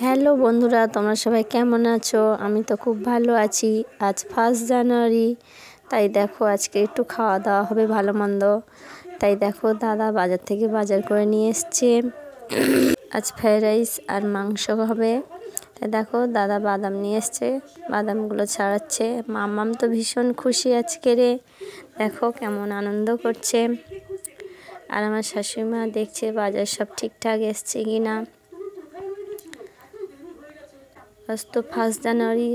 Hello বন্ধুরা, তোমরা সবাই কেমন আছো? আমি তো খুব ভালো আছি। আজ 1 জানুয়ারি, তাই দেখো আজকে একটু খাওয়া দাওয়া হবে ভালো মন্দ। তাই দেখো দাদা বাজার থেকে বাজার করে নিয়ে এসছে। আজ ফ্রাইড রাইস আর মাংস হবে। তাই দেখো দাদা বাদাম নিয়ে এসছে, বাদামগুলো ছাড়াচ্ছে। মাম্মাম তো ভীষণ খুশি আজকে রে, দেখো কেমন আনন্দ করছে। আর আমার শাশুড়িমা দেখছে বাজার সব ঠিকঠাক এসছে কিনা। আজ তো 1 জানুয়ারি,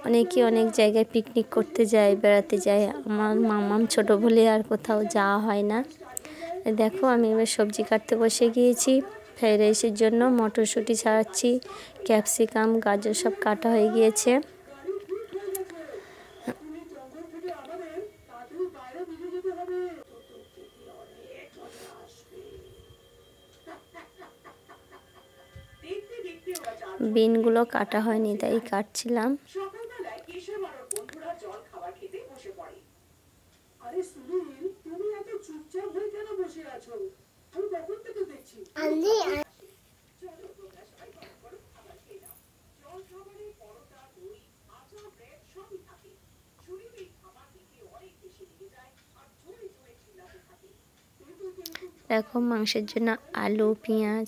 অনেকে অনেক জায়গায় পিকনিক করতে যায়, বেড়াতে যায়। আমার মাম্মাম ছোট বলে আর কোথাও যাওয়া হয় না। দেখো আমি এবার সবজি কাটতে বসে গিয়েছি ফ্রাইড রাইসের জন্য। মটরশুঁটি ছাড়াচ্ছি, ক্যাপসিকাম গাজর সব কাটা হয়ে গিয়েছে। বিনগুলো কাটা হয়নি, তাই কাটছিলাম। দেখো মাংসের জন্য আলু, পেঁয়াজ,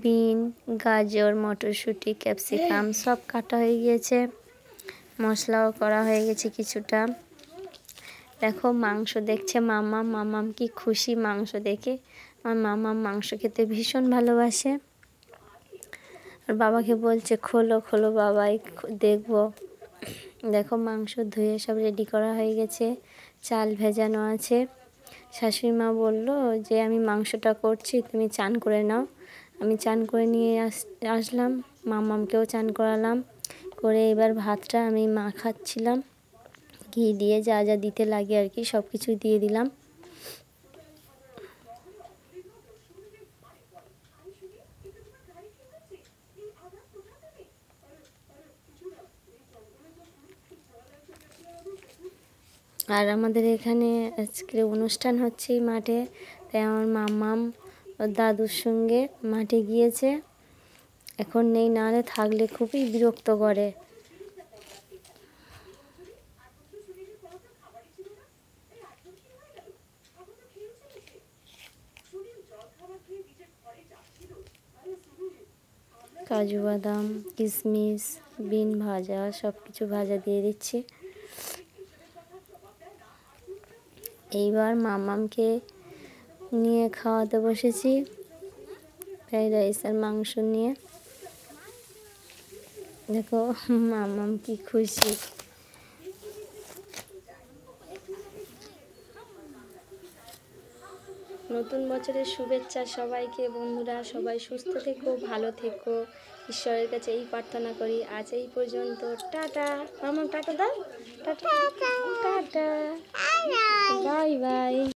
বিন, গাজর, মটরশুঁটি, ক্যাপসিকাম সব কাটা হয়ে গিয়েছে। মশলাও করা হয়ে গেছে কিছুটা। দেখো মাংস দেখছে মাম্মাম কি খুশি মাংস দেখে। আমার মাম্মাম মাংস খেতে ভীষণ ভালোবাসে। আর বাবাকে বলছে খোলো খোলো বাবাই দেখবো। দেখো মাংস ধুয়ে সব রেডি করা হয়ে গেছে, চাল ভেজানো আছে। শাশুড়ি মা বললো যে আমি মাংসটা করছি, তুমি চান করে নাও। আমি চান করে নিয়ে আসলাম, মাম্মামকেও চান করালাম। করে এবার ভাতটা আমি মাখাচ্ছিলাম, ঘি দিয়ে যা যা দিতে লাগে আর কি সব কিছু দিয়ে দিলাম। আর আমাদের এখানে আজকে অনুষ্ঠান হচ্ছে মাঠে, তাই আমার মাম্মাম ওর দাদুর সঙ্গে মাঠে গিয়েছে। এখন নেই, নাহলে থাকলে খুবই বিরক্ত করে। কাজু বাদাম, কিশমিশ, বিন ভাজা সব কিছু ভাজা দিয়ে দিচ্ছি। এইবার মাম্মামকে নিয়ে খাওয়াতে বসেছি ফ্রাইড রাইস আর মাংস নিয়ে। দেখো মাম্মাম কি খুশি। নতুন বছরের শুভেচ্ছা সবাইকে। বন্ধুরা সবাই সুস্থ থেকো, ভালো থেকো, ঈশ্বরের কাছে এই প্রার্থনা করি। আজ এই পর্যন্ত, টাটা। মাম্মাম টাটা দাও, টাটা টাটা, বাই বাই।